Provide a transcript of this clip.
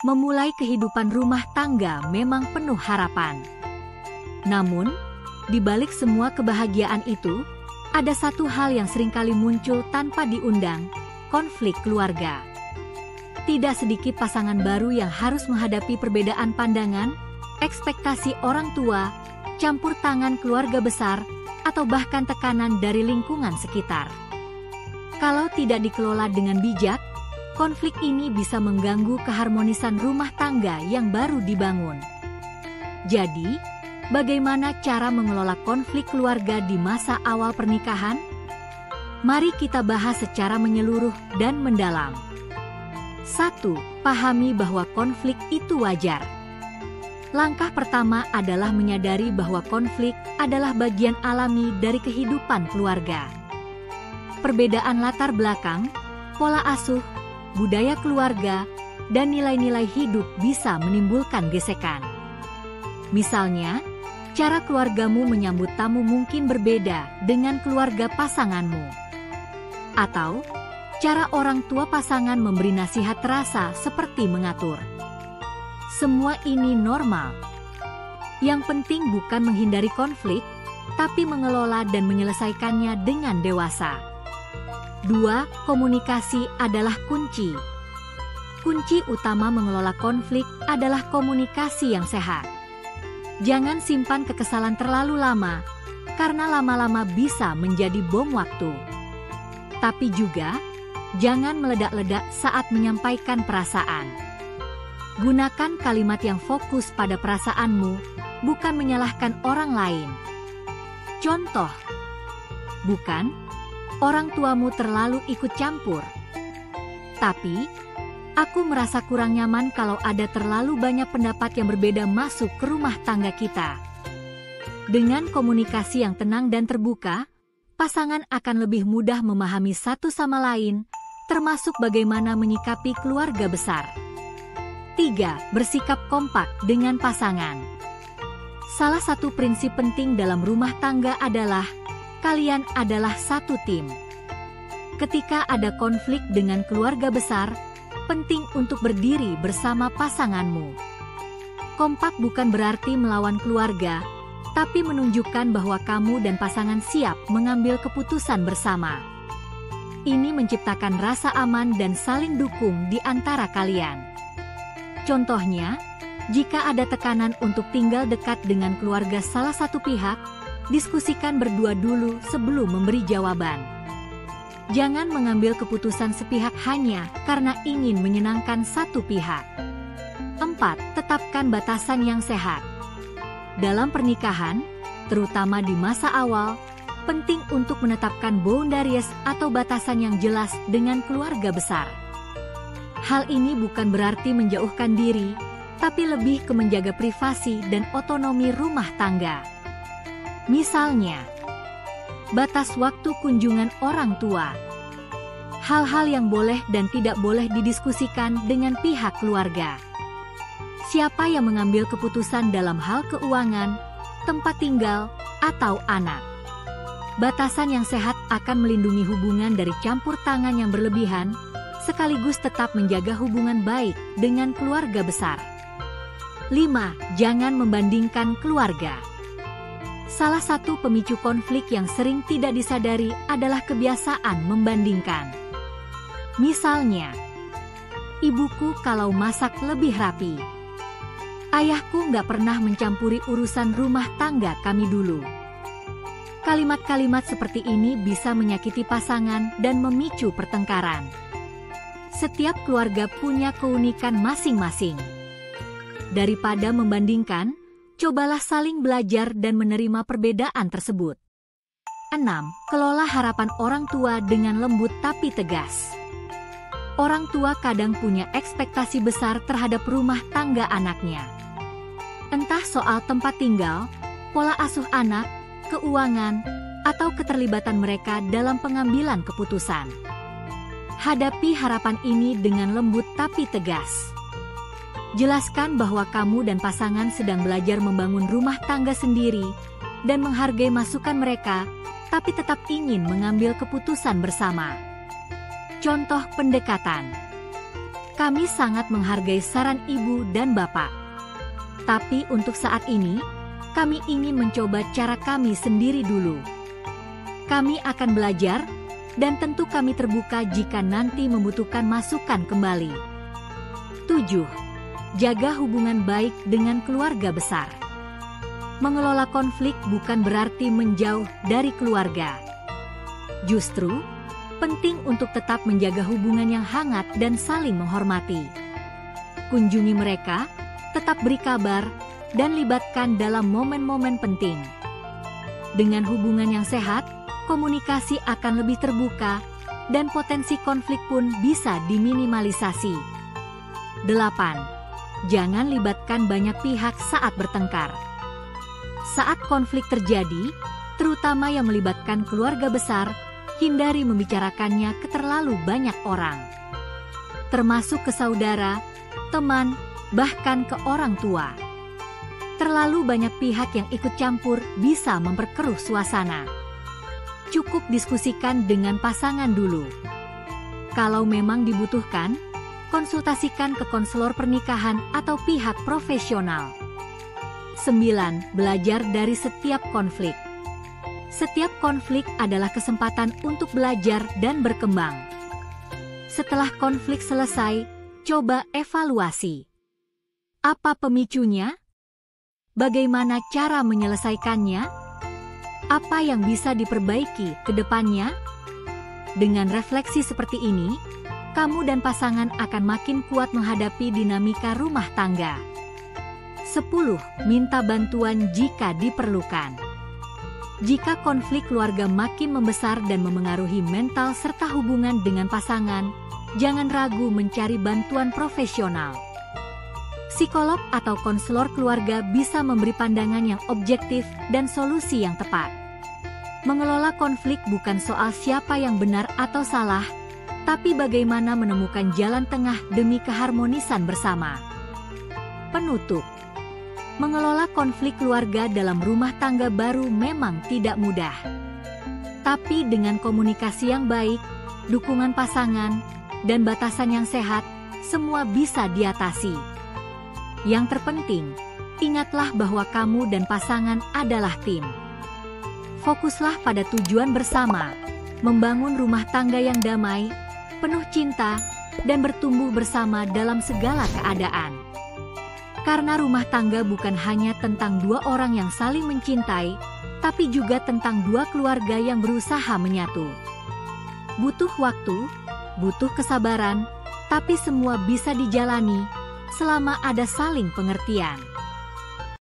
Memulai kehidupan rumah tangga memang penuh harapan. Namun, di balik semua kebahagiaan itu, ada satu hal yang seringkali muncul tanpa diundang, konflik keluarga. Tidak sedikit pasangan baru yang harus menghadapi perbedaan pandangan, ekspektasi orang tua, campur tangan keluarga besar, atau bahkan tekanan dari lingkungan sekitar. Kalau tidak dikelola dengan bijak, konflik ini bisa mengganggu keharmonisan rumah tangga yang baru dibangun. Jadi, bagaimana cara mengelola konflik keluarga di masa awal pernikahan? Mari kita bahas secara menyeluruh dan mendalam. 1. Pahami bahwa konflik itu wajar. Langkah pertama adalah menyadari bahwa konflik adalah bagian alami dari kehidupan keluarga. Perbedaan latar belakang, pola asuh, budaya keluarga, dan nilai-nilai hidup bisa menimbulkan gesekan. Misalnya, cara keluargamu menyambut tamu mungkin berbeda dengan keluarga pasanganmu. Atau, cara orang tua pasangan memberi nasihat terasa seperti mengatur. Semua ini normal. Yang penting bukan menghindari konflik, tapi mengelola dan menyelesaikannya dengan dewasa. 2. Komunikasi adalah kunci. Kunci utama mengelola konflik adalah komunikasi yang sehat. Jangan simpan kekesalan terlalu lama, karena lama-lama bisa menjadi bom waktu. Tapi juga, jangan meledak-ledak saat menyampaikan perasaan. Gunakan kalimat yang fokus pada perasaanmu, bukan menyalahkan orang lain. Contoh, bukan, orang tuamu terlalu ikut campur. Tapi, aku merasa kurang nyaman kalau ada terlalu banyak pendapat yang berbeda masuk ke rumah tangga kita. Dengan komunikasi yang tenang dan terbuka, pasangan akan lebih mudah memahami satu sama lain, termasuk bagaimana menyikapi keluarga besar. 3. Bersikap kompak dengan pasangan. Salah satu prinsip penting dalam rumah tangga adalah kalian adalah satu tim. Ketika ada konflik dengan keluarga besar, penting untuk berdiri bersama pasanganmu. Kompak bukan berarti melawan keluarga, tapi menunjukkan bahwa kamu dan pasangan siap mengambil keputusan bersama. Ini menciptakan rasa aman dan saling dukung di antara kalian. Contohnya, jika ada tekanan untuk tinggal dekat dengan keluarga salah satu pihak, diskusikan berdua dulu sebelum memberi jawaban. Jangan mengambil keputusan sepihak hanya karena ingin menyenangkan satu pihak. 4. Tetapkan batasan yang sehat. Dalam pernikahan, terutama di masa awal, penting untuk menetapkan boundaries atau batasan yang jelas dengan keluarga besar. Hal ini bukan berarti menjauhkan diri, tapi lebih ke menjaga privasi dan otonomi rumah tangga. Misalnya, batas waktu kunjungan orang tua. Hal-hal yang boleh dan tidak boleh didiskusikan dengan pihak keluarga. Siapa yang mengambil keputusan dalam hal keuangan, tempat tinggal, atau anak. Batasan yang sehat akan melindungi hubungan dari campur tangan yang berlebihan, sekaligus tetap menjaga hubungan baik dengan keluarga besar. 5. Jangan membandingkan keluarga. Salah satu pemicu konflik yang sering tidak disadari adalah kebiasaan membandingkan. Misalnya, ibuku kalau masak lebih rapi. Ayahku nggak pernah mencampuri urusan rumah tangga kami dulu. Kalimat-kalimat seperti ini bisa menyakiti pasangan dan memicu pertengkaran. Setiap keluarga punya keunikan masing-masing. Daripada membandingkan, cobalah saling belajar dan menerima perbedaan tersebut. 6. Kelola harapan orang tua dengan lembut tapi tegas. Orang tua kadang punya ekspektasi besar terhadap rumah tangga anaknya. Entah soal tempat tinggal, pola asuh anak, keuangan, atau keterlibatan mereka dalam pengambilan keputusan. Hadapi harapan ini dengan lembut tapi tegas. Jelaskan bahwa kamu dan pasangan sedang belajar membangun rumah tangga sendiri dan menghargai masukan mereka, tapi tetap ingin mengambil keputusan bersama. Contoh pendekatan. Kami sangat menghargai saran ibu dan bapak. Tapi untuk saat ini, kami ingin mencoba cara kami sendiri dulu. Kami akan belajar, dan tentu kami terbuka jika nanti membutuhkan masukan kembali. 7. Jaga hubungan baik dengan keluarga besar. Mengelola konflik bukan berarti menjauh dari keluarga. Justru, penting untuk tetap menjaga hubungan yang hangat dan saling menghormati. Kunjungi mereka, tetap beri kabar, dan libatkan dalam momen-momen penting. Dengan hubungan yang sehat, komunikasi akan lebih terbuka, dan potensi konflik pun bisa diminimalisasi. 8. Jangan libatkan banyak pihak saat bertengkar. Saat konflik terjadi, terutama yang melibatkan keluarga besar, hindari membicarakannya ke terlalu banyak orang, termasuk ke saudara, teman, bahkan ke orang tua. Terlalu banyak pihak yang ikut campur bisa memperkeruh suasana. Cukup diskusikan dengan pasangan dulu. Kalau memang dibutuhkan, konsultasikan ke konselor pernikahan atau pihak profesional. 9. Belajar dari setiap konflik. Setiap konflik adalah kesempatan untuk belajar dan berkembang. Setelah konflik selesai, coba evaluasi. Apa pemicunya? Bagaimana cara menyelesaikannya? Apa yang bisa diperbaiki ke depannya? Dengan refleksi seperti ini, kamu dan pasangan akan makin kuat menghadapi dinamika rumah tangga. 10. Minta bantuan jika diperlukan. Jika konflik keluarga makin membesar dan memengaruhi mental serta hubungan dengan pasangan, jangan ragu mencari bantuan profesional. Psikolog atau konselor keluarga bisa memberi pandangan yang objektif dan solusi yang tepat. Mengelola konflik bukan soal siapa yang benar atau salah, tapi bagaimana menemukan jalan tengah demi keharmonisan bersama. Penutup. Mengelola konflik keluarga dalam rumah tangga baru memang tidak mudah. Tapi dengan komunikasi yang baik, dukungan pasangan, dan batasan yang sehat, semua bisa diatasi. Yang terpenting, ingatlah bahwa kamu dan pasangan adalah tim. Fokuslah pada tujuan bersama, membangun rumah tangga yang damai, penuh cinta, dan bertumbuh bersama dalam segala keadaan. Karena rumah tangga bukan hanya tentang dua orang yang saling mencintai, tapi juga tentang dua keluarga yang berusaha menyatu. Butuh waktu, butuh kesabaran, tapi semua bisa dijalani selama ada saling pengertian.